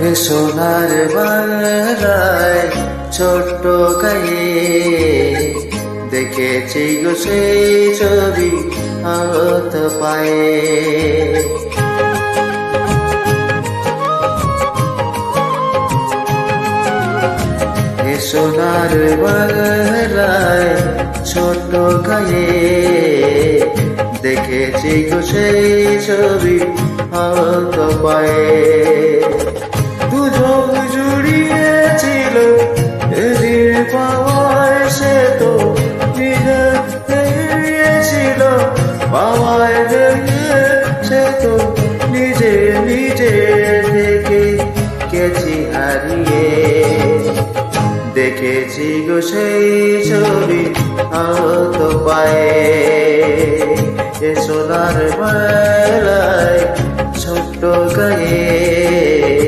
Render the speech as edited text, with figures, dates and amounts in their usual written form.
এ সোনার বাংলায় ছোট্ট গায়ে দেখেছি গো সেই ছবি হাত পায়ে। এ সোনার বাংলায় ছোট্ট গায়ে দেখেছি গো সেই ছবি হাত পায়ে। দুজন জুড়িয়েছিল এদিন পাওয়ায়, সে তো নিজে হারিয়েছিল পাওয়ায় দেখে, সে তো নিজে নিজে দেখে গেছি হারিয়ে। দেখেছি গো সেই ছবি হাত পায়ে। এ সোনার বেলায় ছোট্ট গায়ে